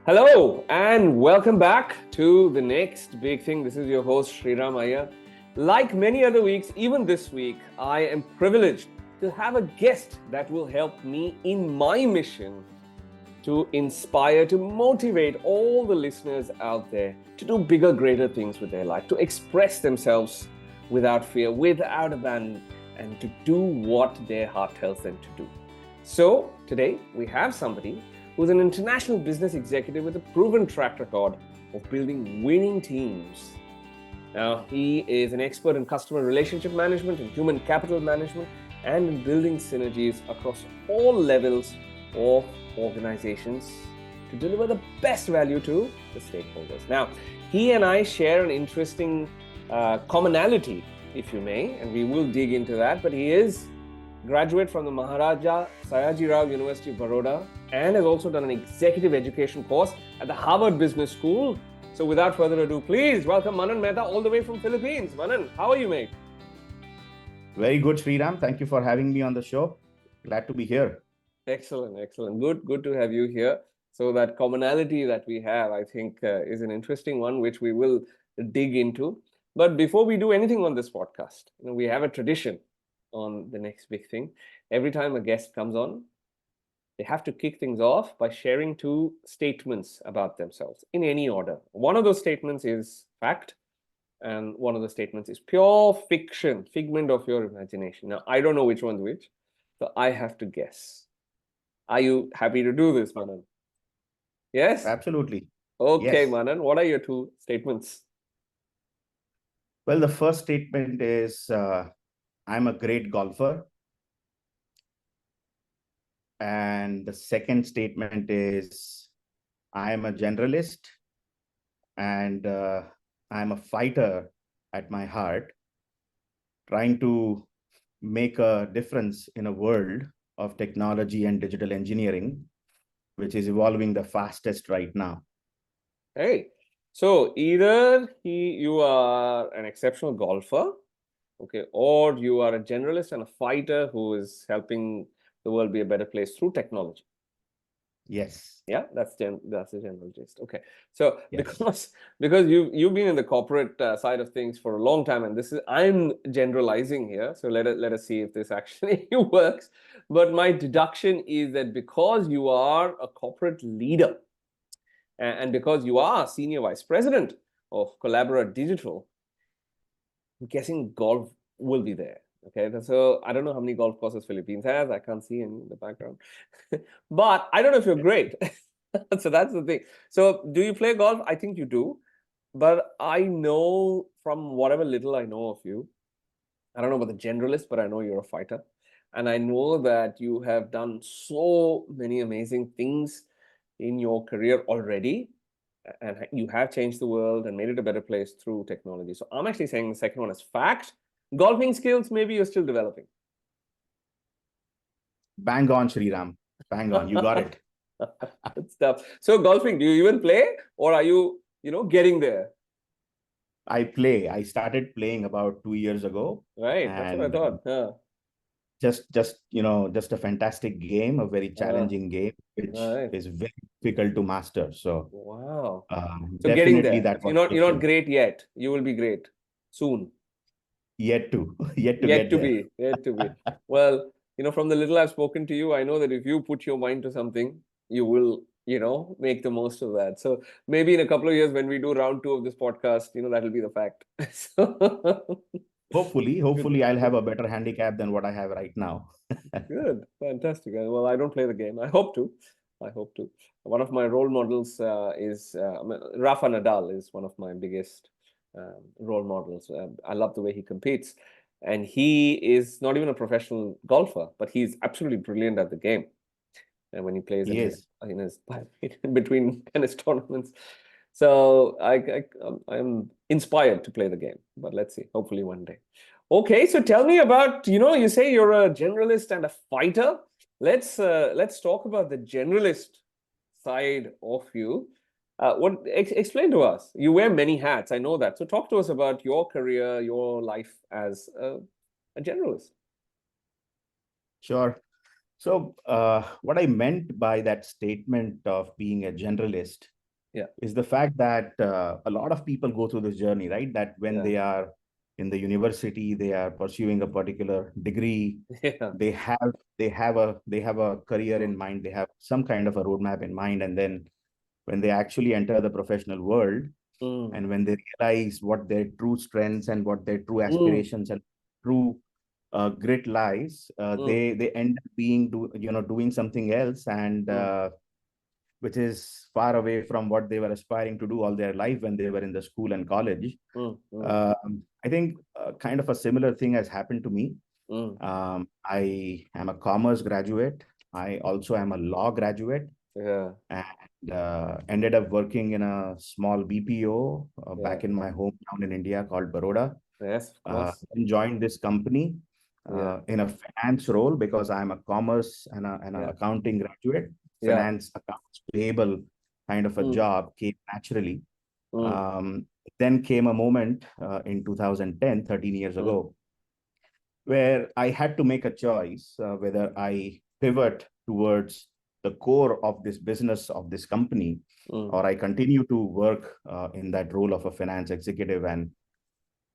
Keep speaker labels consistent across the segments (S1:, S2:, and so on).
S1: Hello and welcome back to the next big thing. This is your host Sriram Iyer. Like many other weeks, even this week, I am privileged to have a guest that will help me in my mission to inspire, to motivate all the listeners out there to do bigger, greater things with their life, to express themselves without fear, without abandon, and to do what their heart tells them to do. So today we have somebody who's an international business executive with a proven track record of building winning teams. Now, he is an expert in customer relationship management and human capital management and in building synergies across all levels of organizations to deliver the best value to the stakeholders. Now, he and I share an interesting commonality, if you may, and we will dig into that, but he is graduate from the Maharaja Sayajirao University of Baroda and has also done an executive education course at the Harvard Business School. So without further ado, please welcome Manan Mehta all the way from Philippines. Manan, how are you, mate?
S2: Very good, Sriram. Thank you for having me on the show. Glad to be here.
S1: Excellent, excellent. Good to have you here. So that commonality that we have, I think, is an interesting one, which we will dig into. But before we do anything on this podcast, we have a tradition on the next big thing. Every time a guest comes on, they have to kick things off by sharing two statements about themselves in any order. One of those statements is fact, and one of the statements is pure fiction, figment of your imagination. Now, I don't know which one's which, so I have to guess. Are you happy to do this, Manan? Yes?
S2: Absolutely.
S1: Okay,
S2: Yes.
S1: Manan, what are your two statements?
S2: Well, the first statement is I'm a great golfer. And the second statement is I am a generalist and I'm a fighter at my heart, trying to make a difference in a world of technology and digital engineering, which is evolving the fastest right now.
S1: Hey, so either you are an exceptional golfer, okay, or you are a generalist and a fighter who is helping the world be a better place through technology.
S2: Yes.
S1: Yeah, that's the general gist. Okay, so
S2: Yes.
S1: because you've been in the corporate side of things for a long time, and this is I'm generalizing here. So let us see if this actually works. But my deduction is that because you are a corporate leader, and because you are senior vice president of Collabera Digital, I'm guessing golf will be there. Okay, so I don't know how many golf courses Philippines has. I can't see in the background, but I don't know if you're great. So that's the thing. So do you play golf? I think you do, but I know from whatever little I know of you, I don't know about the generalist, but I know you're a fighter, and I know that you have done so many amazing things in your career already, and you have changed the world and made it a better place through technology. So I'm actually saying the second one is fact. Golfing skills, maybe you're still developing.
S2: Bang on, Sriram. Bang on. You got it.
S1: Good stuff. So golfing, do you even play, or are you, getting there?
S2: I play. I started playing about 2 years ago,
S1: Right. That's what I
S2: and
S1: thought. Yeah.
S2: just a fantastic game, a very
S1: Ah,
S2: challenging game, which
S1: right.
S2: is very difficult to master. So
S1: Wow. So getting
S2: definitely
S1: there.
S2: that was
S1: You're not
S2: fiction.
S1: great yet. You will be great soon.
S2: Yet to yet to
S1: Yet
S2: get
S1: to
S2: there.
S1: be. Yet to be. Well, from the little I've spoken to you, I know that if you put your mind to something, you will, make the most of that. So maybe in a couple of years when we do round two of this podcast, that'll be the fact. So good,
S2: Hopefully, I'll have
S1: good,
S2: a better handicap than what I have right now.
S1: good. Fantastic. Well, I don't play the game. I hope to. I hope to. One of my role models is Rafa Nadal is one of my biggest role models. I love the way he competes. And he is not even a professional golfer, but he's absolutely brilliant at the game. And when he plays
S2: He is.
S1: in his in between tennis tournaments, so I'm inspired to play the game. But let's see, hopefully one day. Okay, so tell me about you say you're a generalist and a fighter. Let's talk about the generalist side of you. Explain to us? You wear many hats, I know that. So talk to us about your career, your life as a generalist.
S2: Sure. So, what I meant by that statement of being a generalist
S1: Yeah.
S2: is the fact that a lot of people go through this journey, right? That when
S1: Yeah.
S2: they are in the university, they are pursuing a particular degree,
S1: Yeah.
S2: they have a career
S1: Mm,
S2: in mind, they have some kind of a roadmap in mind, and then when they actually enter the professional world,
S1: mm,
S2: and when they realize what their true strengths and what their true
S1: mm,
S2: aspirations and true grit lies,
S1: mm,
S2: they end up being doing something else, and
S1: mm,
S2: which is far away from what they were aspiring to do all their life when they were in the school and college.
S1: mm,
S2: I think kind of a similar thing has happened to me.
S1: mm.
S2: I am a commerce graduate. I also am a law graduate,
S1: Yeah.
S2: and ended up working in a small BPO
S1: Yeah.
S2: back in my hometown in India called Baroda.
S1: Yes, of course.
S2: Then joined this company
S1: Yeah.
S2: in a finance role because I'm a commerce and a
S1: Yeah.
S2: accounting graduate.
S1: Yeah.
S2: Finance, accounts payable kind of a
S1: Mm,
S2: job came naturally.
S1: mm,
S2: Um, then came a moment in 2010, 13 years
S1: mm,
S2: ago, where I had to make a choice whether I pivot towards the core of this business of this company,
S1: mm.
S2: or I continue to work in that role of a finance executive and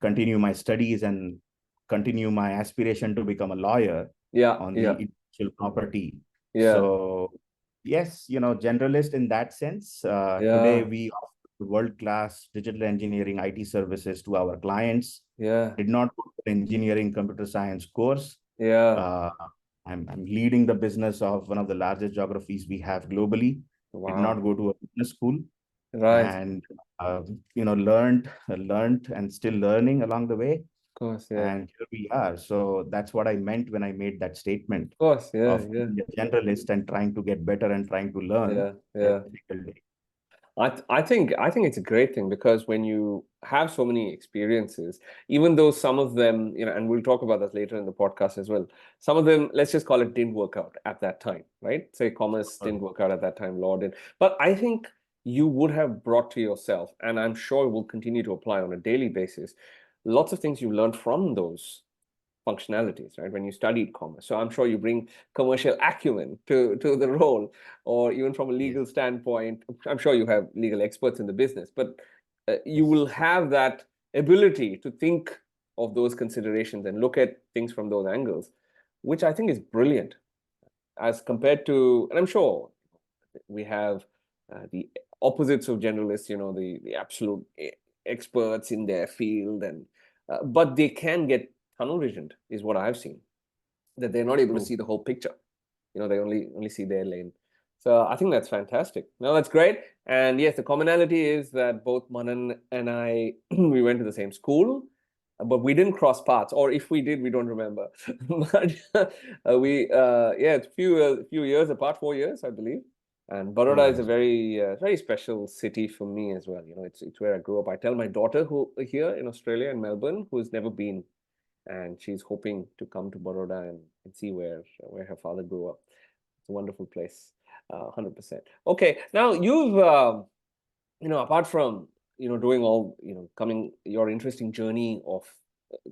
S2: continue my studies and continue my aspiration to become a lawyer
S1: Yeah.
S2: on the
S1: Yeah.
S2: intellectual property.
S1: Yeah.
S2: So, yes, generalist in that sense. Today,
S1: Yeah.
S2: we offer world-class digital engineering IT services to our clients.
S1: Yeah.
S2: Did not go to an engineering computer science course.
S1: Yeah.
S2: Uh, I'm leading the business of one of the largest geographies we have globally. Did not
S1: Wow.
S2: go to a business school,
S1: Right. Of
S2: and learned and still learning along the way,
S1: course. Yeah.
S2: and here we are. So that's what I meant when I made that statement
S1: Of course. Yeah.
S2: of
S1: Yeah.
S2: being a generalist and trying to get better and trying to learn
S1: Yeah. Yeah.
S2: every single day.
S1: I think it's a great thing because when you have so many experiences, even though some of them, and we'll talk about that later in the podcast as well, some of them, let's just call it, didn't work out at that time, right? Say commerce didn't work out at that time, law did. But I think you would have brought to yourself, and I'm sure will continue to apply on a daily basis, lots of things you learned from those functionalities, right? When you studied commerce. So I'm sure you bring commercial acumen to the role, or even from a
S2: Yes,
S1: legal standpoint. I'm sure you have legal experts in the business, but you will
S2: yes,
S1: have that ability to think of those considerations and look at things from those angles, which I think is brilliant as compared to, and I'm sure we have the opposites of generalists, the absolute experts in their field, and but they can get tunnel visioned, is what I've seen, that they're not able to
S2: true.
S1: see the whole picture. They only see their lane. So I think that's fantastic. No, that's great. And yes, the commonality is that both Manan and I we went to the same school, but we didn't cross paths, or if we did, we don't remember. But yeah, it's few years apart, 4 years, I believe. And Baroda is a
S2: Yes.
S1: very special city for me as well. It's where I grew up. I tell my daughter who here in Australia in Melbourne, who's never been, and she's hoping to come to Baroda and see where her father grew up. It's a wonderful place, 100%. Okay, now you've apart from doing all coming your interesting journey of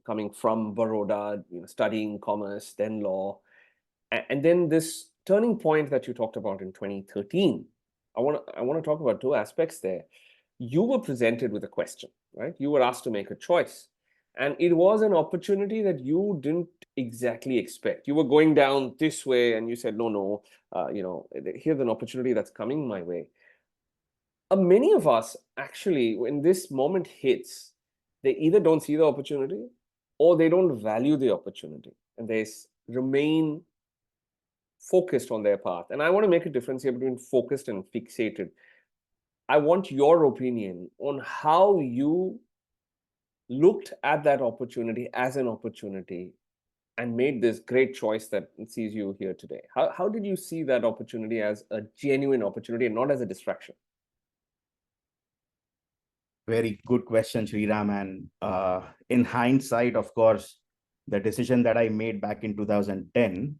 S1: coming from Baroda, studying commerce, then law, and then this turning point that you talked about in 2013. I want to talk about two aspects there. You were presented with a question, right? You were asked to make a choice, and it was an opportunity that you didn't exactly expect. You were going down this way, and you said, "No, no, here's an opportunity that's coming my way." Many of us actually, when this moment hits, they either don't see the opportunity or they don't value the opportunity, and they remain focused on their path. And I want to make a difference here between focused and fixated. I want your opinion on how you looked at that opportunity as an opportunity and made this great choice that sees you here today. How did you see that opportunity as a genuine opportunity and not as a distraction?
S2: Very good question, Sriram. And in hindsight, of course, the decision that I made back in 2010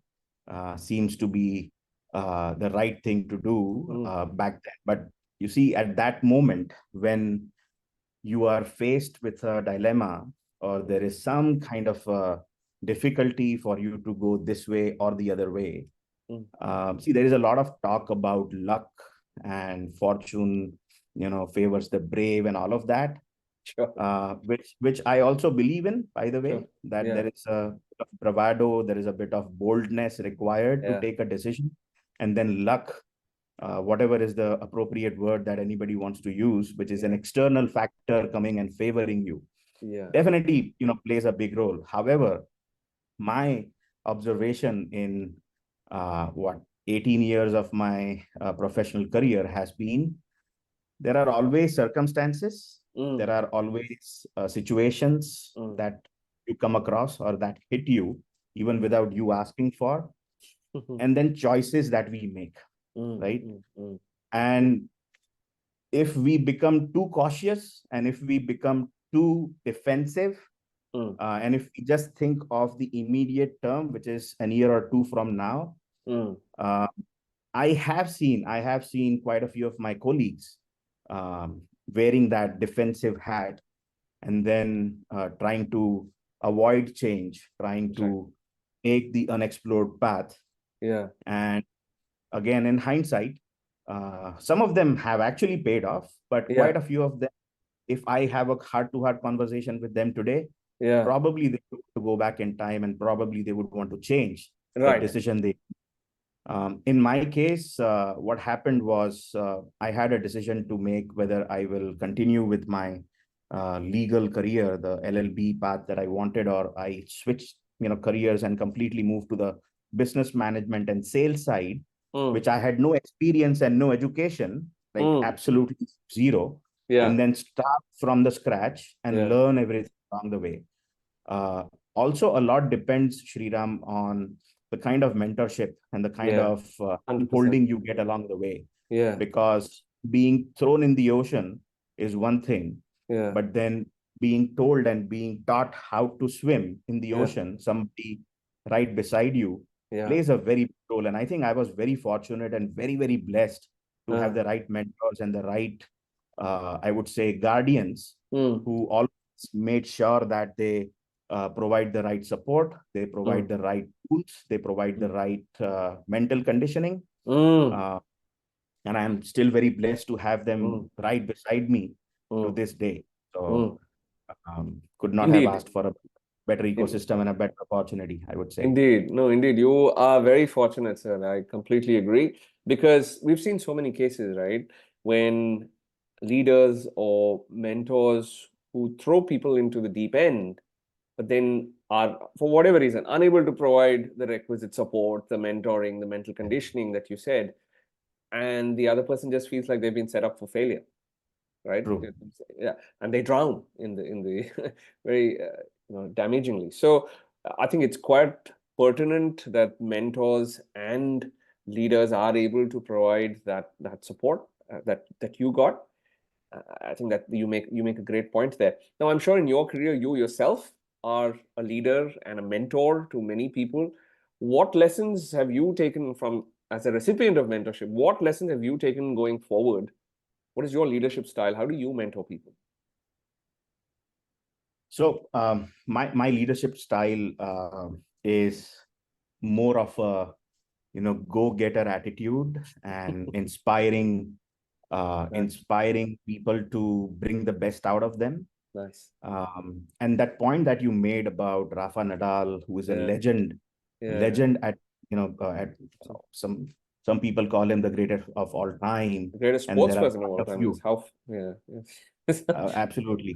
S2: seems to be the right thing to do
S1: Mm,
S2: back then. But you see, at that moment, when you are faced with a dilemma, or there is some kind of difficulty for you to go this way or the other way, See, there is a lot of talk about luck and fortune, favors the brave and all of that,
S1: Sure.
S2: which I also believe in, by the
S1: Sure.
S2: way, that
S1: Yeah.
S2: there is a bit of bravado, there is a bit of boldness required to
S1: Yeah.
S2: take a decision, and then luck, whatever is the appropriate word that anybody wants to use, which is an
S1: Yeah.
S2: external factor coming and favoring you,
S1: Yeah.
S2: definitely, plays a big role. However, my observation in what 18 years of my professional career has been, there are always circumstances, there
S1: Mm.
S2: are always situations
S1: Mm.
S2: that you come across or that hit you even
S1: Mm.
S2: without you asking for, and then choices that we make,
S1: Mm.
S2: right?
S1: Mm. Mm.
S2: And if we become too cautious and if we become too defensive,
S1: Mm.
S2: and if we just think of the immediate term, which is a year or two from now,
S1: Mm.
S2: uh, I have seen quite a few of my colleagues wearing that defensive hat and then trying to avoid change, trying
S1: Right.
S2: to take the unexplored path.
S1: Yeah.
S2: And again, in hindsight, some of them have actually paid off, but
S1: Yeah.
S2: quite a few of them, if I have a heart-to-heart conversation with them today,
S1: Yeah.
S2: probably they would go back in time and probably they would want to change the
S1: Right.
S2: decision they. In my case, what happened was I had a decision to make whether I will continue with my legal career, the LLB path that I wanted, or I switched, careers and completely moved to the business management and sales side,
S1: Mm.
S2: which I had no experience and no education, like
S1: Mm.
S2: absolutely zero,
S1: Yeah.
S2: and then start from the scratch and
S1: Yeah.
S2: learn everything along the way. Uh, Also, a lot depends, Sriram, on the kind of mentorship and the kind
S1: Yeah.
S2: of
S1: 100%.
S2: holding you get along the way.
S1: Yeah.
S2: Because being thrown in the ocean is one thing,
S1: Yeah.
S2: but then being told and being taught how to swim in the
S1: Yeah.
S2: ocean, somebody right beside you,
S1: Yeah.
S2: plays a very big role. And I think I was very fortunate and very, very blessed to have
S1: Uh.
S2: the right mentors and the right, I would say, guardians
S1: Mm.
S2: who always made sure that they provide the right support, they provide
S1: Mm.
S2: the right tools, they provide the
S1: Mm.
S2: right mental conditioning.
S1: Mm.
S2: Uh, and I'm still very blessed to have them
S1: Mm.
S2: right beside me to
S1: Mm.
S2: this day. So
S1: Mm.
S2: could not have
S1: Indeed.
S2: asked for a better
S1: In,
S2: ecosystem and a better opportunity, I would say.
S1: Indeed. No, indeed. You are very fortunate, sir. I completely agree because we've seen so many cases, right? When leaders or mentors who throw people into the deep end, but then are, for whatever reason, unable to provide the requisite support, the mentoring, the mental conditioning that you said, and the other person just feels like they've been set up for failure, right?
S2: True.
S1: Yeah, and they drown in the very damagingly. So I think it's quite pertinent that mentors and leaders are able to provide that support that you got. I think that you make a great point there. Now, I'm sure in your career, you yourself are a leader and a mentor to many people. What lessons have you taken from as a recipient of mentorship? What lessons have you taken going forward? What is your leadership style? How do you mentor people?
S2: So my leadership style is more of a go-getter attitude and
S1: Nice,
S2: inspiring people to bring the best out of them.
S1: nice.
S2: And that point that you made about Rafa Nadal, who is a
S1: Yeah, yeah.
S2: legend at at some people call him the greatest of all time,
S1: The greatest
S2: and
S1: sports
S2: there are
S1: person of all
S2: quite a
S1: time.
S2: few.
S1: Is how, yeah, yeah.
S2: Absolutely.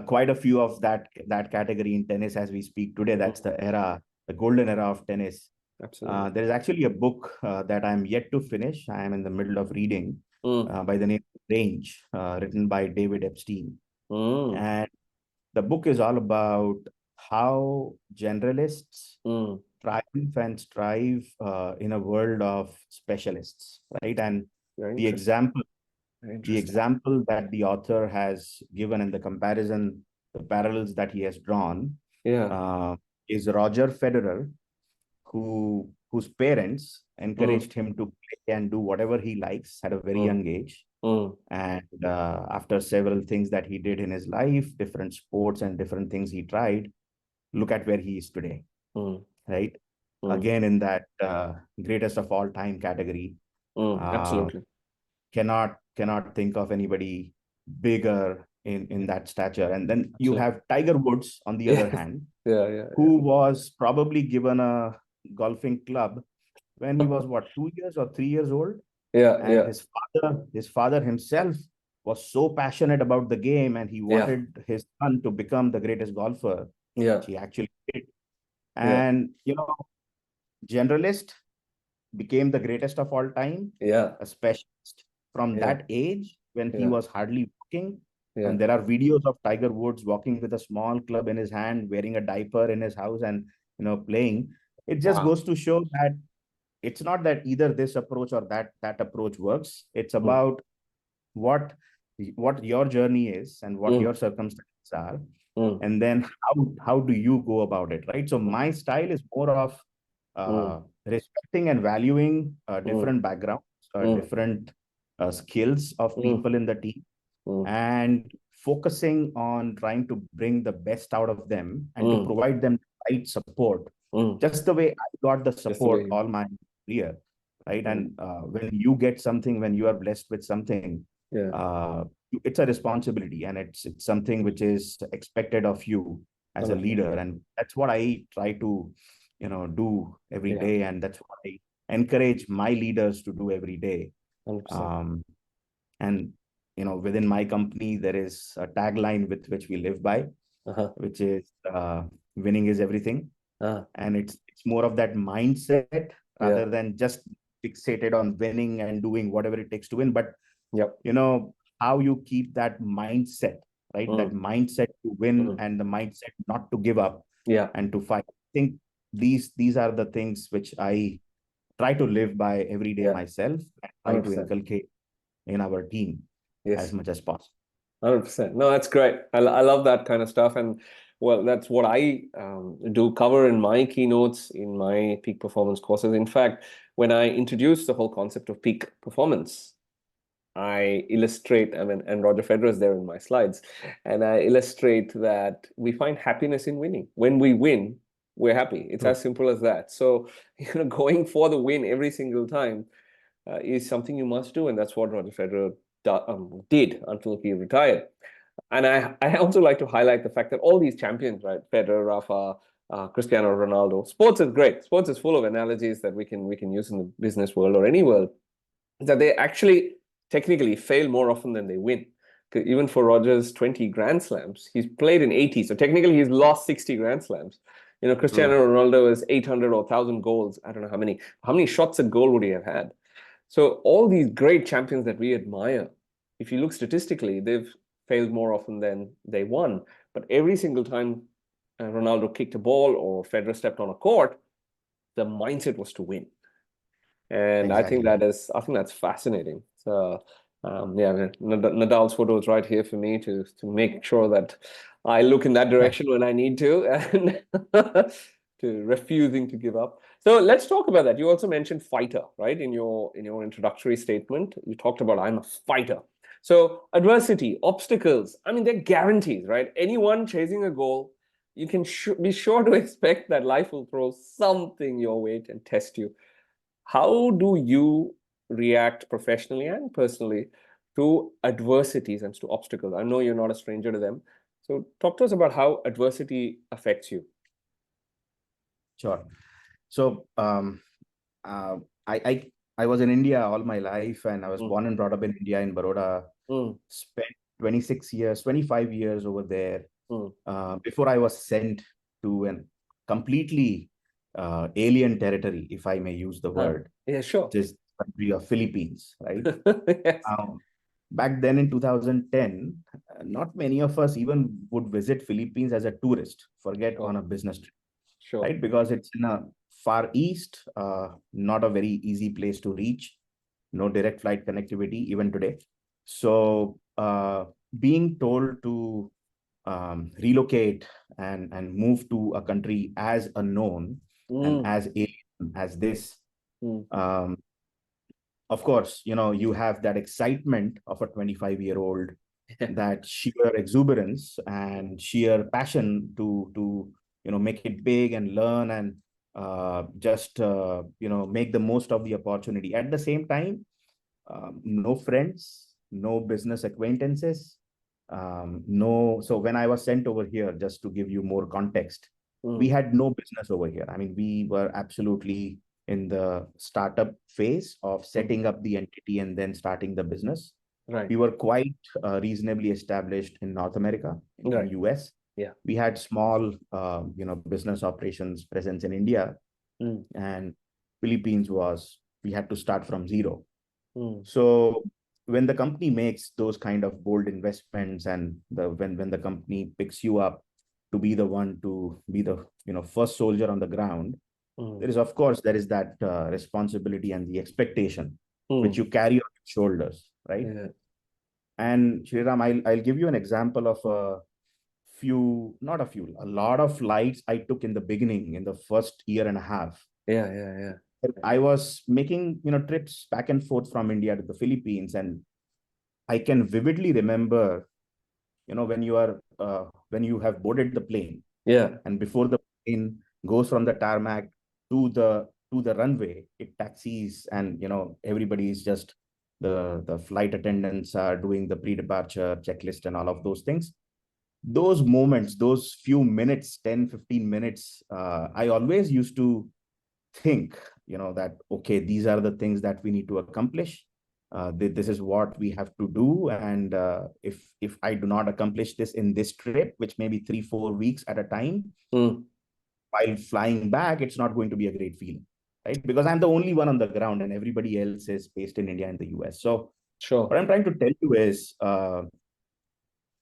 S2: Quite a few of that category in tennis as we speak today. That's
S1: Mm,
S2: the era, the golden era of tennis.
S1: absolutely.
S2: There is actually a book that I'm yet to finish. I am in the middle of reading
S1: Mm,
S2: by the name Range, written by David Epstein.
S1: mm,
S2: And the book is all about how generalists
S1: mm.
S2: triumph and strive in a world of specialists, right? And
S1: Very
S2: the
S1: interesting.
S2: example
S1: Very
S2: the
S1: interesting.
S2: example that the author has given and the comparison, the parallels that he has drawn,
S1: Yeah.
S2: uh, is Roger Federer, whose parents
S1: Mm,
S2: encouraged him to play and do whatever he likes at a very
S1: mm,
S2: young age.
S1: mm,
S2: And after several things that he did in his life, different sports and different things he tried, look at where he is today,
S1: mm.
S2: right? again in that greatest of all time category.
S1: Absolutely.
S2: Cannot think of anybody bigger in that stature. And then you
S1: Absolutely.
S2: have Tiger Woods on the other
S1: Yes.
S2: hand,
S1: Yeah.
S2: who was probably given a golfing club when he was what, 2 years or 3 years old, and
S1: Yeah.
S2: his father himself was so passionate about the game, and he
S1: Yeah.
S2: wanted his son to become the greatest golfer,
S1: Yeah.
S2: which he actually did.
S1: Yeah.
S2: And generalist became the greatest of all time,
S1: Yeah.
S2: a specialist from
S1: Yeah.
S2: that age when he
S1: Yeah.
S2: was hardly walking.
S1: Yeah.
S2: And there are videos of Tiger Woods walking with a small club in his hand, wearing a diaper in his house, and playing. It just
S1: Wow.
S2: goes to show that it's not that either this approach or that approach works. It's
S1: Mm.
S2: about what what your journey is and what
S1: Mm.
S2: your circumstances are,
S1: Mm.
S2: and then how do you go about it, right? So
S1: Mm.
S2: my style is more of
S1: Mm.
S2: respecting and valuing
S1: Mm.
S2: different backgrounds,
S1: Mm.
S2: different skills of
S1: Mm.
S2: people in the team,
S1: Mm.
S2: and focusing on trying to bring the best out of them and to
S1: Mm.
S2: provide them the right support,
S1: Mm.
S2: just the way I got the
S1: Just the way
S2: support
S1: you.
S2: all my career, right?
S1: Mm.
S2: And when you get something, when you are blessed with something,
S1: Yeah.
S2: uh, it's a responsibility, and it's something which is expected of you as a
S1: 100%.
S2: leader, and that's what I try to do every
S1: Yeah.
S2: day, and that's what I encourage my leaders to do every day.
S1: 100%.
S2: um, and within my company there is a tagline with which we live by,
S1: Uh-huh.
S2: which is winning is everything.
S1: Uh,
S2: And it's more of that mindset
S1: yeah.
S2: rather than just fixated on winning and doing whatever it takes to win, but
S1: Yep.
S2: how you keep that mindset, right? That
S1: Mm.
S2: mindset to win
S1: Mm.
S2: and the mindset not to give up
S1: Yeah.
S2: and to fight. I think these are the things which I try to live by every day
S1: Yeah.
S2: myself, and try to
S1: 100%.
S2: inculcate in our team as
S1: Yes.
S2: much as possible.
S1: 100%. No, that's great. I love that kind of stuff. And well, that's what I do cover in my keynotes, in my peak performance courses. In fact, when I introduce the whole concept of peak performance, I illustrate, I mean, and Roger Federer is there in my slides, and I illustrate that we find happiness in winning. When we win, we're happy. It's
S2: True.
S1: as simple as that. So, going for the win every single time is something you must do, and that's what Roger Federer did until he retired. And I also like to highlight the fact that all these champions, right, Federer, Rafa, Cristiano Ronaldo, sports is great. Sports is full of analogies that we can use in the business world or any world, that they actually technically fail more often than they win. Even for Rogers' 20 Grand Slams, he's played in 80, so technically he's lost 60 Grand Slams.
S2: True.
S1: Cristiano Ronaldo is 800 or 1,000 goals. I don't know how many shots at goal would he have had. So all these great champions that we admire, if you look statistically, they've failed more often than they won. But every single time Ronaldo kicked a ball or Federer stepped on a court, the mindset was to win. And I think
S2: Exactly.
S1: I think that's fascinating. So yeah, Nadal's photo is right here for me to make sure that I look in that direction when I need to, and to refusing to give up. So let's talk about that. You also mentioned fighter, right? In your introductory statement, you talked about I'm a fighter. So adversity, obstacles, I mean, they're guarantees, right? Anyone chasing a goal, you can be sure to expect that life will throw something your way and test you. How do you react professionally and personally to adversities and to obstacles? I know you're not a stranger to them. So talk to us about how adversity affects you.
S2: Sure. So uh, I, I I was in India all my life, and I was
S1: Mm,
S2: born and brought up in India, in Baroda.
S1: mm,
S2: Spent 26 years, 25 years over there,
S1: mm.
S2: before I was sent to an completely alien territory, if I may use the word,
S1: Yeah, sure.
S2: which is the country of Philippines, right?
S1: Yes.
S2: Back then in 2010, not many of us even would visit Philippines as a tourist, forget on
S1: Sure,
S2: a business trip,
S1: sure.
S2: right? Because it's in a far east, not a very easy place to reach, no direct flight connectivity even today. So being told to relocate and move to a country as unknown and
S1: Mm,
S2: as alien as this,
S1: mm.
S2: um, of course, you have that excitement of a 25-year-old, that sheer exuberance and sheer passion to make it big and learn, and just make the most of the opportunity. At the same time, no friends, no business acquaintances, no. So when I was sent over here, just to give you more context, we had no business over here. I mean, we were absolutely in the startup phase of setting up the entity and then starting the business.
S1: Right.
S2: We were quite reasonably established in North America, in US.
S1: Yeah.
S2: We had small, business operations presence in India, and Philippines we had to start from zero. So when the company makes those kind of bold investments, and when the company picks you up to be the one to be the first soldier on the ground, there is, of course, there is that responsibility and the expectation which you carry on your shoulders, right?
S1: Yeah.
S2: And Shriram, I'll give you an example of a lot of flights I took in the beginning, in the first year and a half.
S1: Yeah.
S2: I was making, trips back and forth from India to the Philippines, and I can vividly remember, when you have boarded the plane, and before the plane goes from the tarmac to the runway, it taxis, and everybody is just the flight attendants are doing the pre-departure checklist and all of those things. Those moments, those few minutes, 10-15 minutes, I always used to think, that, okay, these are the things that we need to accomplish. This is what we have to do. And if I do not accomplish this in this trip, which may be 3-4 weeks at a time, while flying back, it's not going to be a great feeling, right? Because I'm the only one on the ground and everybody else is based in India and the US. So what I'm trying to tell you is,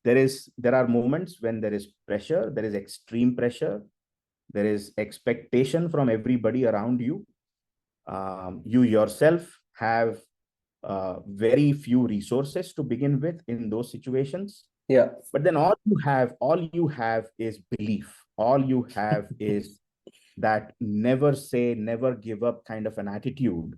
S2: there are moments when there is pressure, there is extreme pressure, there is expectation from everybody around you. You yourself have very few resources to begin with in those situations.
S1: Yeah.
S2: But then all you have is belief. All you have is that never say, never give up kind of an attitude,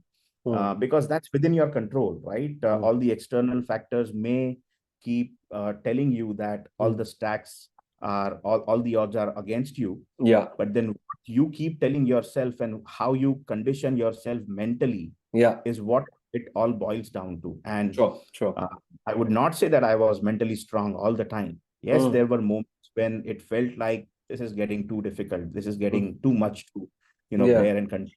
S2: because that's within your control, right? All the external factors may keep telling you that all the stacks all the odds are against you.
S1: Yeah.
S2: But then what you keep telling yourself and how you condition yourself mentally is what it all boils down to. And
S1: Sure.
S2: I would not say that I was mentally strong all the time. Yes, there were moments when it felt like this is getting too difficult. This is getting too much to, bear and continue.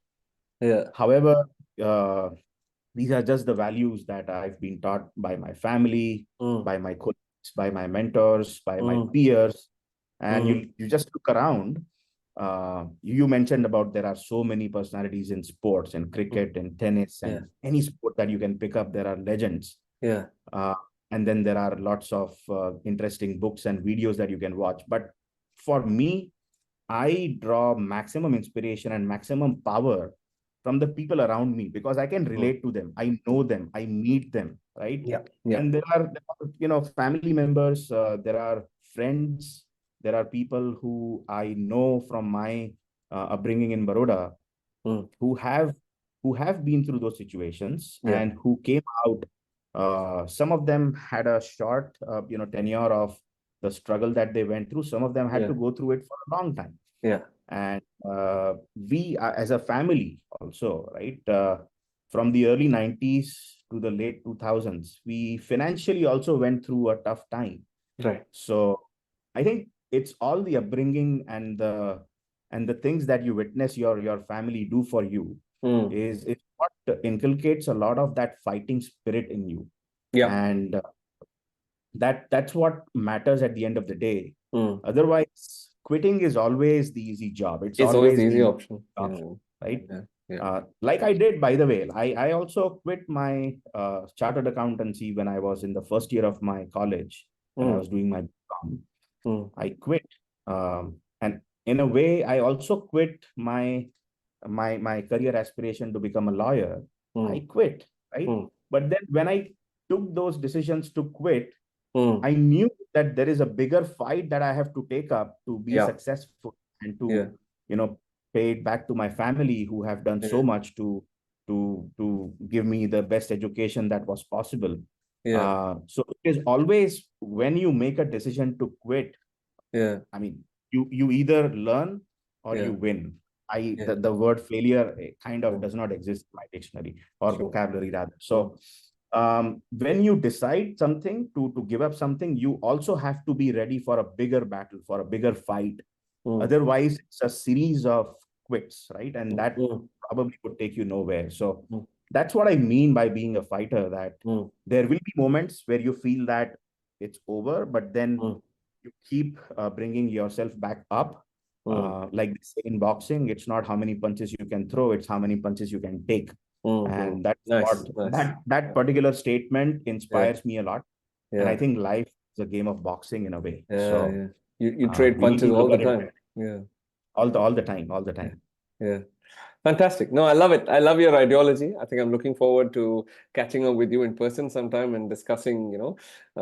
S1: Yeah.
S2: However, these are just the values that I've been taught by my family, by my colleagues, by my mentors, by my peers. And you just look around. You mentioned about there are so many personalities in sports and cricket and tennis and any sport that you can pick up. There are legends.
S1: Yeah.
S2: And then there are lots of interesting books and videos that you can watch. But for me, I draw maximum inspiration and maximum power from the people around me, because I can relate to them. I know them. I meet them, right?
S1: Yeah.
S2: And there are family members. There are friends. There are people who I know from my upbringing in Baroda, who have been through those situations and who came out. Some of them had a short, tenure of the struggle that they went through. Some of them had to go through it for a long time.
S1: Yeah.
S2: And we, as a family also, right, from the early 90s to the late 2000s, we financially also went through a tough time.
S1: Right.
S2: So I think it's all the upbringing and the things that you witness your family do for you is what inculcates a lot of that fighting spirit in you.
S1: Yeah.
S2: And that's what matters at the end of the day. Otherwise, quitting is always the easy job. It's
S1: always the easy
S2: the
S1: option.
S2: right?
S1: Yeah.
S2: Like I did, by the way. I also quit my chartered accountancy when I was in the first year of my college, and I was doing my BCom. I quit, and in a way, I also quit my career aspiration to become a lawyer. I quit, right? But then when I took those decisions to quit, I knew that there is a bigger fight that I have to take up to be successful and to, pay it back to my family, who have done so much to give me the best education that was possible. So it is always when you make a decision to quit, I mean, you either learn or you win. the word failure kind of
S1: Mm.
S2: does not exist in my dictionary or
S1: Sure.
S2: vocabulary rather.
S1: Mm.
S2: So when you decide something to give up something, you also have to be ready for a bigger battle, for a bigger fight.
S1: Mm.
S2: Otherwise, it's a series of quits, right? And that
S1: Mm.
S2: probably would take you nowhere. So
S1: Mm.
S2: that's what I mean by being a fighter, that
S1: Mm.
S2: there will be moments where you feel that it's over, but then
S1: Mm.
S2: you keep bringing yourself back up.
S1: Mm.
S2: Like they say in boxing, it's not how many punches you can throw, it's how many punches you can take.
S1: Mm.
S2: And that's
S1: Nice.
S2: what
S1: Nice.
S2: that particular statement
S1: Yeah.
S2: inspires me a lot. And I
S1: Yeah.
S2: think life is a game of boxing in a way.
S1: Yeah.
S2: So
S1: Yeah. You trade
S2: we need to
S1: punches all
S2: look
S1: the
S2: at it
S1: time. Yeah.
S2: all the
S1: Yeah.
S2: time.
S1: Yeah. Fantastic. No, I love it. I love your ideology. I think I'm looking forward to catching up with you in person sometime and discussing,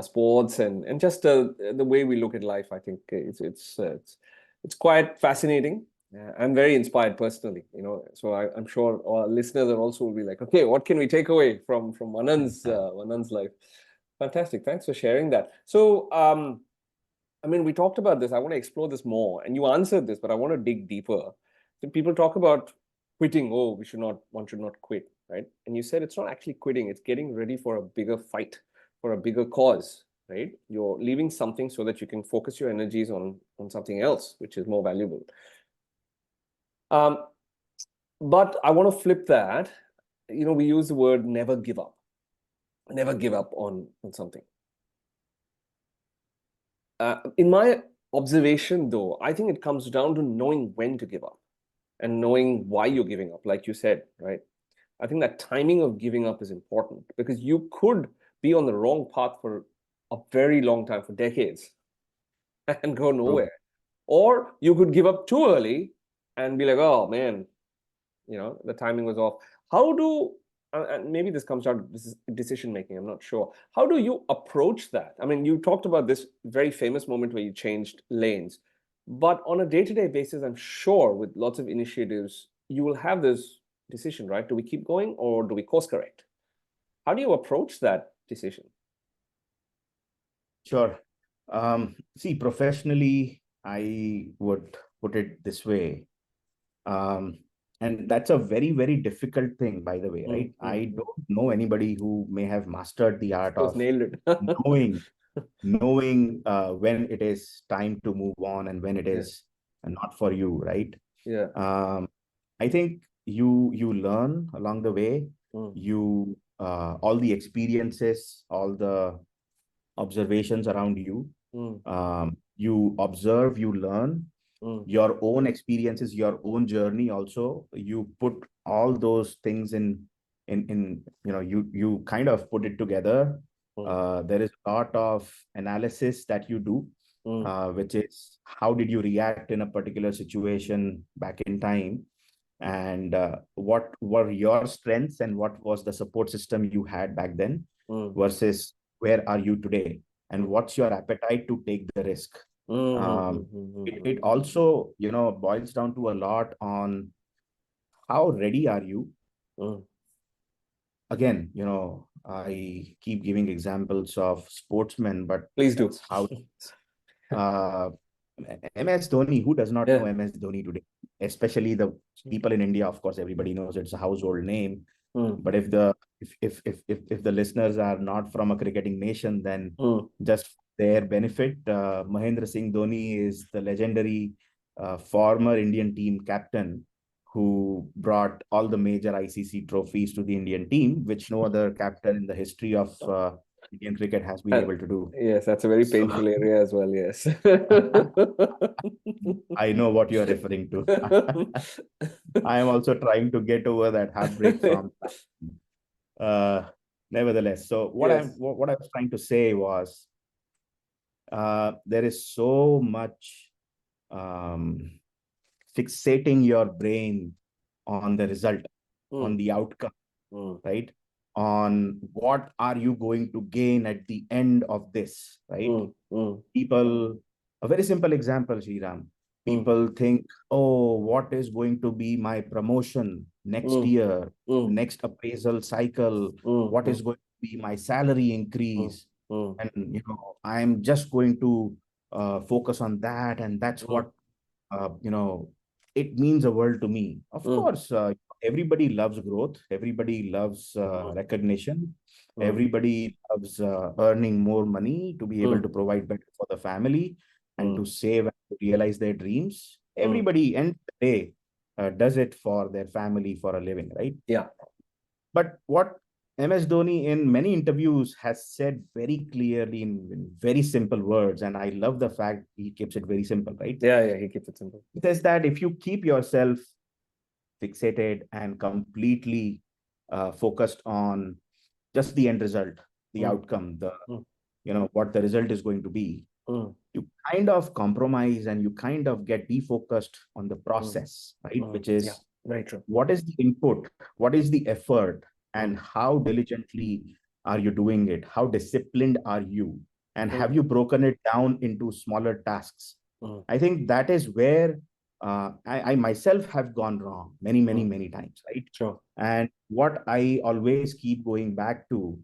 S1: sports and just the way we look at life. I think it's quite fascinating. I'm very inspired personally, so I'm sure our listeners are also will be like, okay, what can we take away from Manan's life? Fantastic. Thanks for sharing that. So, I mean, we talked about this. I want to explore this more, and you answered this, but I want to dig deeper. So people talk about quitting. Oh, one should not quit, right? And you said it's not actually quitting; it's getting ready for a bigger fight, for a bigger cause, right? You're leaving something so that you can focus your energies on something else, which is more valuable. Um, but I want to flip that. We use the word never give up. Never give up on something. In my observation, though, I think it comes down to knowing when to give up and knowing why you're giving up, like you said, right? I think that timing of giving up is important because you could be on the wrong path for a very long time, for decades, and go
S2: True.
S1: nowhere. Or you could give up too early and be like, oh man, the timing was off. How do and maybe this comes down to decision making, I'm not sure. How do you approach that? I mean, you talked about this very famous moment where you changed lanes, but on a day-to-day basis, I'm sure with lots of initiatives you will have this decision, right? Do we keep going or do we course correct? How do you approach that decision?
S2: Sure. See, professionally, I would put it this way. Um, and that's a very, very difficult thing, by the way,
S1: Mm,
S2: right?
S1: mm,
S2: I
S1: mm.
S2: don't know anybody who may have mastered the
S1: Of
S2: art
S1: course,
S2: of
S1: nailed it.
S2: knowing when it is time to move on and when it
S1: Yeah,
S2: is not for you, right?
S1: yeah.
S2: Um, I think you learn along the way.
S1: Mm,
S2: You all the experiences, all the observations around you.
S1: mm,
S2: You observe, you learn
S1: mm,
S2: your own experiences, your own journey. Also, you put all those things in you kind of put it together.
S1: mm,
S2: There is a lot of analysis that you do,
S1: mm,
S2: which is how did you react in a particular situation back in time, and what were your strengths and what was the support system you had back then
S1: mm,
S2: versus where are you today, and
S1: mm,
S2: what's your appetite to take the risk.
S1: mm, mm,
S2: um,
S1: mm, mm, mm,
S2: it,
S1: mm.
S2: it also boils down to a lot on how ready are you.
S1: Mm.
S2: Again, I keep giving examples of sportsmen, but
S1: Please do.
S2: that's how uh, MS Dhoni, who does not know
S1: Yeah.
S2: MS Dhoni today? Especially the people in India, of course, everybody knows it's a household name.
S1: Mm,
S2: But if the listeners are not from a cricketing nation, then
S1: mm.
S2: just for their benefit, Mahendra Singh Dhoni is the legendary former Indian team captain who brought all the major ICC trophies to the Indian team, which no other captain in the history of Indian cricket has been
S1: Uh,
S2: able to do.
S1: yes, that's a very
S2: So
S1: painful area as well. Yes.
S2: I know what you are referring to. I am also trying to get over that heartbreak from uh nevertheless. So
S1: Yes.
S2: what I was trying to say was there is so much um fixating your brain on the result, on
S1: Mm,
S2: the outcome,
S1: mm,
S2: right? On what are you going to gain at the end of this, right?
S1: mm, mm,
S2: People, a very simple example, Sriram.
S1: mm,
S2: People think, oh, what is going to be my promotion next
S1: mm,
S2: year,
S1: mm,
S2: next appraisal cycle?
S1: mm,
S2: What
S1: mm,
S2: is going to be my salary
S1: mm,
S2: increase?
S1: mm,
S2: And I'm just going to focus on that, and that's
S1: mm,
S2: what uh, you know it means a world to me. Of
S1: Mm.
S2: course, everybody loves growth. Everybody loves recognition.
S1: Mm.
S2: Everybody loves earning more money to be able
S1: Mm.
S2: to provide better for the family and to
S1: Mm.
S2: save and to realize their dreams.
S1: Mm.
S2: Everybody, end of the day, does it for their family for a living, right?
S1: Yeah.
S2: But what MS Dhoni in many interviews has said very clearly in very simple words, and I love the fact he keeps it very simple, right?
S1: Yeah. Yeah. He keeps it simple.
S2: It says that if you keep yourself fixated and completely focused on just the end result, the
S1: Mm.
S2: outcome, the
S1: Mm.
S2: what the result is going to be,
S1: Mm.
S2: you kind of compromise and you kind of get defocused on the
S1: Mm.
S2: process, right?
S1: Mm.
S2: Which
S1: Yeah.
S2: is
S1: Very true.
S2: what is the input, what is the effort, and
S1: Mm.
S2: how diligently are you doing it? How disciplined are you? And have
S1: Mm.
S2: you broken it down into smaller tasks?
S1: Mm.
S2: I think that is where I myself have gone wrong many, many,
S1: Mm.
S2: many times, right?
S1: Sure.
S2: And what I always keep going back to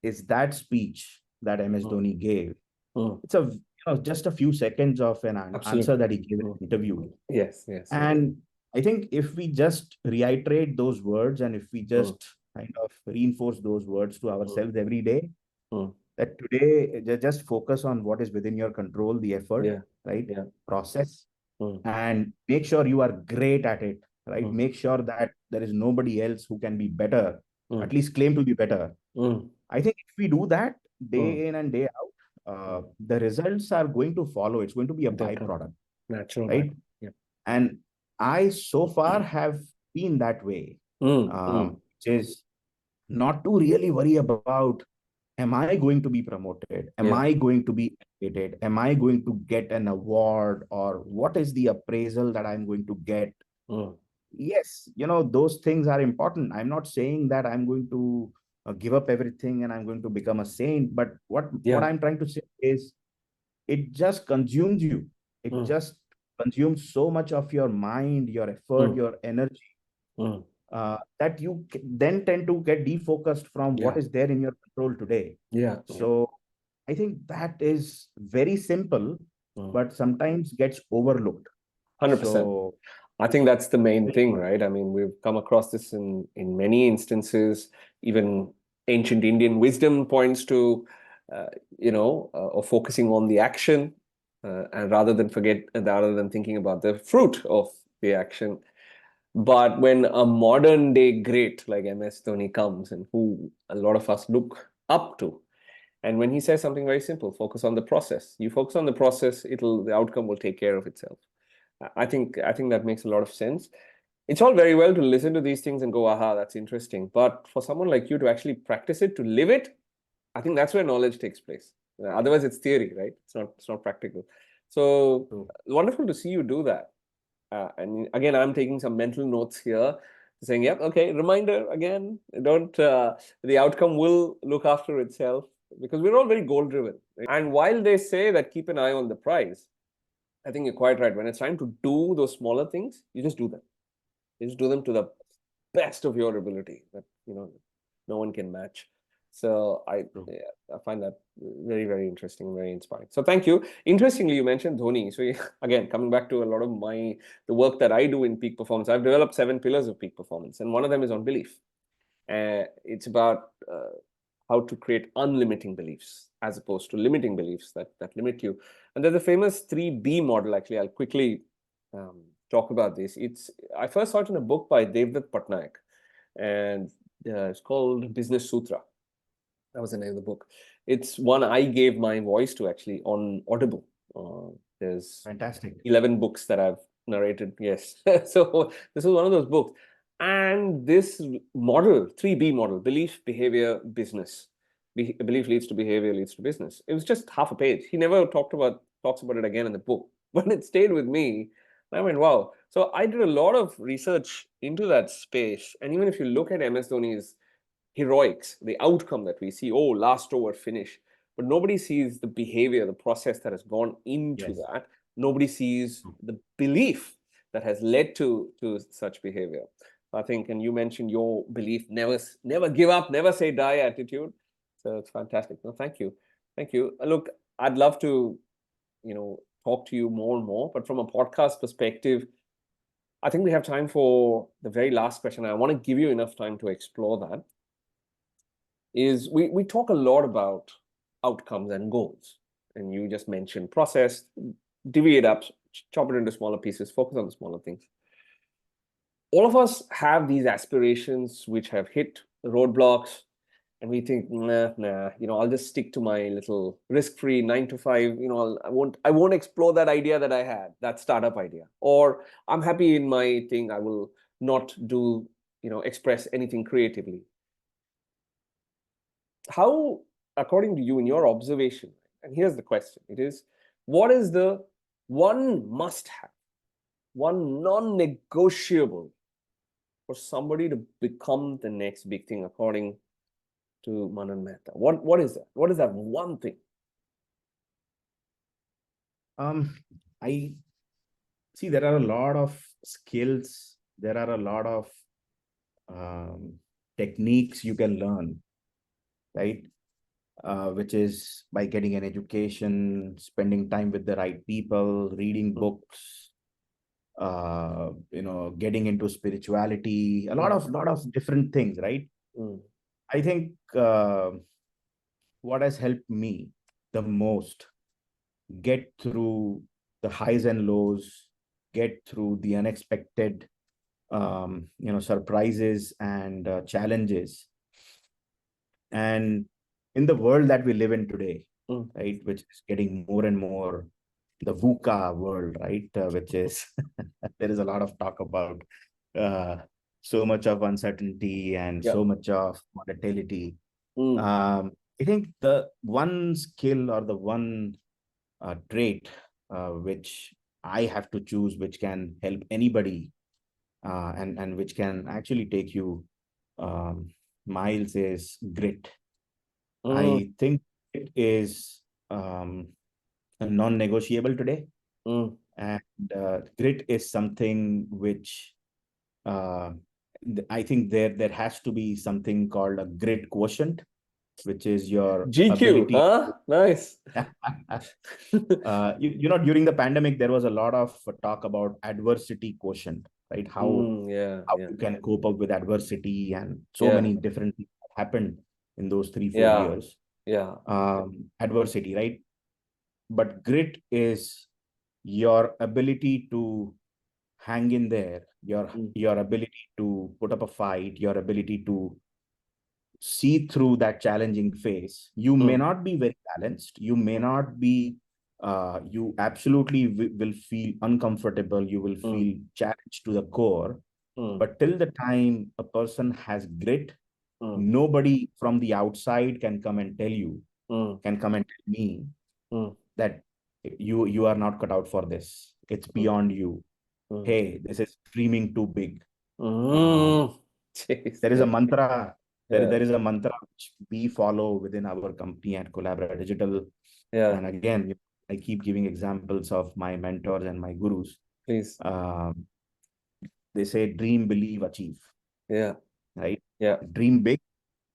S2: is that speech that MS
S1: Mm.
S2: Dhoni gave.
S1: Mm.
S2: It's just a few seconds of an answer
S1: Absolutely.
S2: that he gave in
S1: Mm.
S2: an interview.
S1: Yes. Yes. Yes.
S2: And I think if we just reiterate those words and if we
S1: Mm.
S2: just kind of reinforce those words to
S1: Mm.
S2: ourselves every day,
S1: Mm.
S2: that today just focus on what is within your control, the effort,
S1: Yeah.
S2: right?
S1: Yeah.
S2: Process,
S1: Mm.
S2: and make sure you are great at it, right?
S1: Mm.
S2: Make sure that there is nobody else who can be better,
S1: Mm.
S2: at least claim to be better.
S1: Mm.
S2: I think if we do that
S1: Mm.
S2: day in and day out,
S1: Mm.
S2: the results are going to follow. It's going to be a
S1: They'll come.
S2: byproduct,
S1: Natural by.
S2: right?
S1: Yeah.
S2: And I so far have been that way,
S1: Mm. Mm.
S2: which is not to really worry about, am I going to be promoted? Am
S1: Yeah.
S2: I going to be educated? Am I going to get an award? Or what is the appraisal that I'm going to get?
S1: Mm.
S2: Yes, those things are important. I'm not saying that I'm going to give up everything and I'm going to become a saint. But what
S1: Yeah.
S2: I'm trying to say is it just consumes you. It
S1: Mm.
S2: just consumes so much of your mind, your effort,
S1: Mm.
S2: your energy,
S1: Mm.
S2: that you then tend to get defocused from what
S1: Yeah.
S2: is there in your control today.
S1: Yeah. Yeah.
S2: So I think that is very simple,
S1: Mm.
S2: but sometimes gets overlooked.
S1: 100%.
S2: So
S1: I think that's the main
S2: very
S1: thing,
S2: important.
S1: right? I mean, we've come across this in many instances. Even ancient Indian wisdom points to, uh, or focusing on the action, and rather than thinking about the fruit of the action. But when a modern day great like MS Dhoni comes, and who a lot of us look up to, and when he says something very simple, focus on the process. You focus on the process, the outcome will take care of itself. I think that makes a lot of sense. It's all very well to listen to these things and go, aha, that's interesting. But for someone like you to actually practice it, to live it, I think that's where knowledge takes place. Otherwise, it's theory, right? It's not practical. So
S2: So
S1: wonderful to see you do that. And again, I'm taking some mental notes here, saying, yep, okay, reminder again, don't, the outcome will look after itself, because we're all very goal driven. And while they say that keep an eye on the prize, I think you're quite right. When it's time to do those smaller things, you just do them. You just do them to the best of your ability that no one can match. So
S2: true.
S1: I find that very, very interesting, very inspiring. So thank you. Interestingly, you mentioned Dhoni. So again, coming back to a lot of the work that I do in peak performance, I've developed 7 pillars of peak performance, and one of them is on belief. It's about how to create unlimiting beliefs as opposed to limiting beliefs that limit you. And there's a famous 3B model. Actually, I'll quickly talk about this. I first saw it in a book by Devdutt Patnaik, and it's called Business Sutra. That was the name of the book. It's one I gave my voice to actually on Audible. There's
S2: Fantastic.
S1: 11 books that I've narrated. Yes. So this is one of those books. And this model, 3B model, belief, behavior, business. Belief leads to behavior, leads to business. It was just half a page. He never talks about it again in the book, but it stayed with me. I went, wow. So I did a lot of research into that space. And even if you look at MS Dhoni's heroics, the outcome that we see, oh, last over finish, but nobody sees the behavior, the process that has gone into
S2: Yes.
S1: that. Nobody sees the belief that has led to such behavior. I think, and you mentioned your belief, never give up, never say die attitude. So it's fantastic. No, thank you. Thank you. Look, I'd love to, talk to you more and more, but from a podcast perspective, I think we have time for the very last question. I want to give you enough time to explore that. Is we talk a lot about outcomes and goals, and you just mentioned process, divvy it up, chop it into smaller pieces, focus on the smaller things. All of us have these aspirations which have hit roadblocks, and we think, nah, I'll just stick to my little risk-free 9 to 5. I won't explore that idea that I had, that startup idea, or I'm happy in my thing. I will not do, express anything creatively. How, according to you, in your observation, and here's the question, it is, what is the one must-have, one non-negotiable for somebody to become the next big thing, according to Manan Mehta? What is that? What is that one thing?
S2: I see there are a lot of skills, there are a lot of techniques you can learn, right? Which is by getting an education, spending time with the right people, reading books, getting into spirituality, a lot of different things, right? I think what has helped me the most get through the highs and lows, get through the unexpected surprises and challenges. And in the world that we live in today, right, which is getting more and more the VUCA world, right, which is there is a lot of talk about so much of uncertainty and so much of volatility. I think the one skill or the one trait which I have to choose, which can help anybody and which can actually take you miles, is grit. I think it is a non-negotiable today. And grit is something which I think there has to be something called a grit quotient, which is your
S1: GQ,
S2: ability.
S1: huh? Nice.
S2: During the pandemic, there was a lot of talk about adversity quotient, right? How you can cope up with adversity, and so many different things happened in those 3-4 years. Adversity, right? But grit is your ability to hang in there, your ability to put up a fight, your ability to see through that challenging phase. You may not be very balanced. You may not be, you absolutely will feel uncomfortable. You will feel challenged to the core. But till the time a person has grit, nobody from the outside can come and tell you, can come and tell me that you are not cut out for this. It's beyond you. Hey, this is dreaming too big. There is a mantra. There is a mantra which we follow within our company at Collabera Digital. And again, I keep giving examples of my mentors and my gurus.
S1: Please.
S2: They say, dream, believe, achieve. Right? Dream big,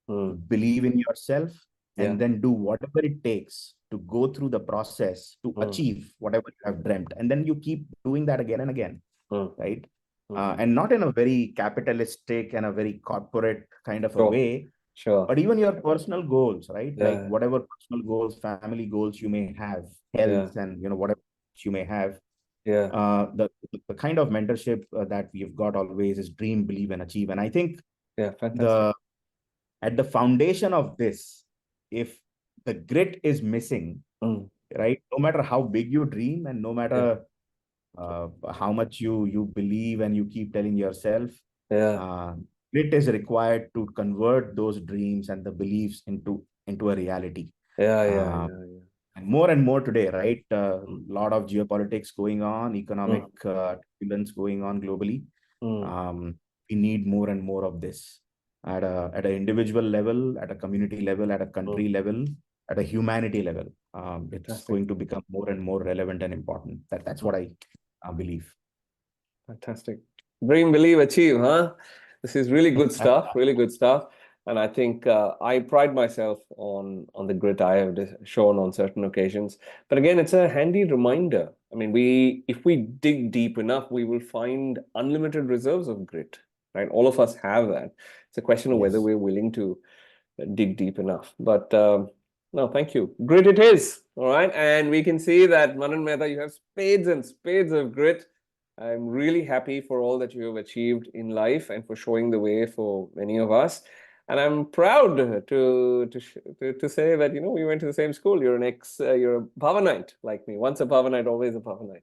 S2: believe in yourself, and then do whatever it takes to go through the process to achieve whatever you have dreamt. And then you keep doing that again and again, right? And not in a very capitalistic and a very corporate kind of a way, but even your personal goals, right? Like whatever personal goals, family goals you may have, health, and whatever you may have. The kind of mentorship that we've got always is dream, believe, and achieve. And I think at the foundation of this, if the grit is missing, right, no matter how big you dream and no matter how much you believe and you keep telling yourself, grit is required to convert those dreams and the beliefs into a reality. And more today, right? A lot of geopolitics going on, economic turbulence going on globally. We need more and more of this at an individual level, at a community level, at a country level, at a humanity level. It's going to become more and more relevant and important. That's what I believe.
S1: Fantastic. Dream, believe, achieve, huh? This is really good stuff, really good stuff. And I think I pride myself on the grit I have shown on certain occasions. But again, it's a handy reminder I mean, if we dig deep enough, we will find unlimited reserves of grit, right? All of us have that. It's a question of whether
S2: Yes.
S1: we're willing to dig deep enough. But no, thank you. Grit it is, all right? And we can see that, Manan Mehta, you have spades and spades of grit. I'm really happy for all that you have achieved in life and for showing the way for many of us. And I'm proud to say that, you know, we went to the same school. You're a Bhavanite like me. Once a Bhavanite, always a Bhavanite.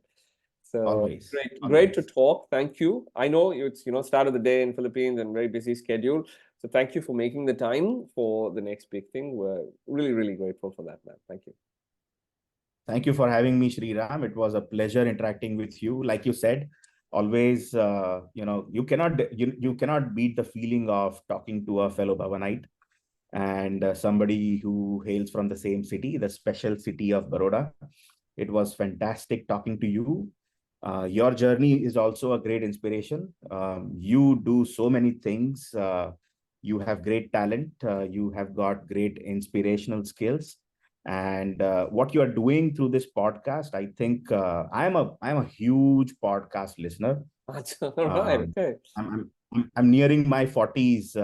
S1: So
S2: Always,
S1: great to
S2: always.
S1: talk. Thank you. I know it's, you know, start of the day in Philippines and very busy schedule. So thank you for making the time for the next big thing. We're really, really grateful for that, man. Thank you.
S2: Thank you for having me, Sriram. It was a pleasure interacting with you. Like you said, always, you cannot beat the feeling of talking to a fellow Bhavanite and somebody who hails from the same city, the special city of Baroda. It was fantastic talking to you. Your journey is also a great inspiration. You do so many things. You have great talent. You have got great inspirational skills. And what you are doing through this podcast, I think I'm a huge podcast listener.
S1: All right.
S2: Um,
S1: Okay.
S2: I'm nearing my 40s,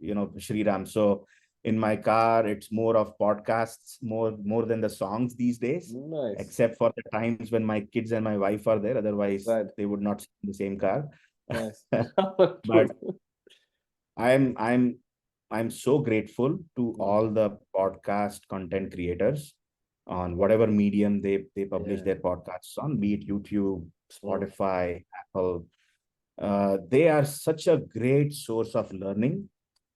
S2: Shriram. So in my car, it's more of podcasts, more than the songs these days,
S1: Nice.
S2: except for the times when my kids and my wife are there. Otherwise,
S1: Right.
S2: they would not sit in the same car.
S1: Nice.
S2: But
S1: Good.
S2: I'm I'm I'm so grateful to
S1: Mm.
S2: all the podcast content creators on whatever medium they publish
S1: Yeah.
S2: their podcasts on, be it YouTube,
S1: Mm.
S2: Spotify, Apple. They are such a great source of learning.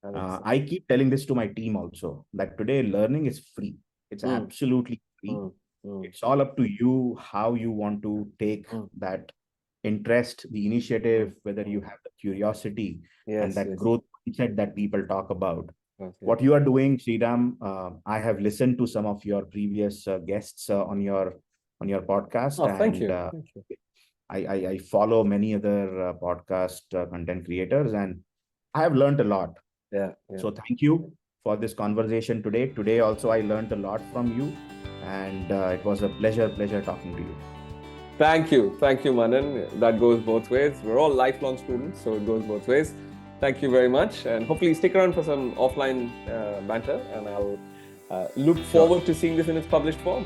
S1: 100%.
S2: I keep telling this to my team also that today learning is free. It's
S1: Mm.
S2: absolutely free.
S1: Mm. Mm.
S2: It's all up to you how you want to take
S1: Mm.
S2: that interest, the
S1: Mm.
S2: initiative, whether you
S1: Mm.
S2: have the curiosity and
S1: Yes.
S2: that
S1: Yes.
S2: growth mindset that people talk about.
S1: Okay.
S2: What you are doing, Sridham, I have listened to some of your previous guests on your podcast,
S1: Oh, thank
S2: and
S1: you. Thank you.
S2: I follow many other podcast content creators, and I have learned a lot.
S1: Yeah. Yeah.
S2: So thank you for this conversation today. Today also I learned a lot from you, and it was a pleasure talking to you.
S1: Thank you. Thank you, Manan. That goes both ways. We're all lifelong students, so it goes both ways. Thank you very much. And hopefully, stick around for some offline banter. And I'll look
S2: Sure.
S1: forward to seeing this in its published form.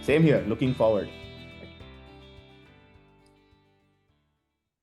S2: Same here. Looking forward.